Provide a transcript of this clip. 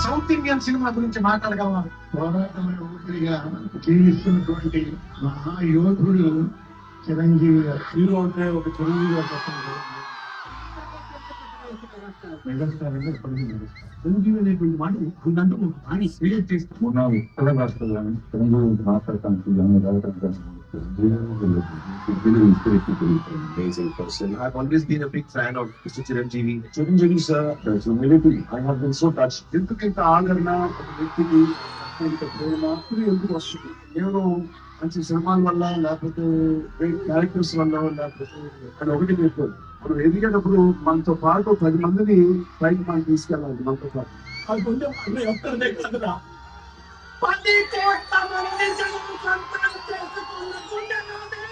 South Indian cinema గురించి మాట్లాడగలరు. పోరాటంలో ఊపిరిగా జీవిస్తున్నటువంటి మహాయోధుడు చిరంజీవి గారు. హీరో అంటే ఒక చిరంజీవి గారు చెప్పండి. మెగాస్టార్ అంటే ఎప్పటికీ మెగాస్టార్. చిరంజీవి అనేటువంటి మాట ఉందంటూ అని క్రియేట్ చేస్తాం. మొన్న ఉత్తర రాష్ట్రాలు కానీ చిరంజీవి మాట్లాడటానికి కానీ Amazing person. I've always been a big fan of Mr. Chiranjeevi. Chiranjeevi sir humility. I have been so touched. ఎందుకంత ఆదరణ ఒక వ్యక్తికి ఇంత ప్రేమ ఎందుకు వస్తుంది? నేను మంచి సినిమాల వల్ల లేకపోతే గ్రేట్ క్యారెక్టర్స్ వల్ల లేకపోతే ఇక్కడ ఒకటి చెప్పారు, మనం ఎదిగేటప్పుడు మనతో పాటు 10 మందిని పైకి మనం తీసుకెళ్ళాలి. మనతో పాటు అది కొంచెం ఒక్కరిదే కాదురా, 10 కోట్ల మంది జనం సంతానం చేసుకున్న గుండెలోనే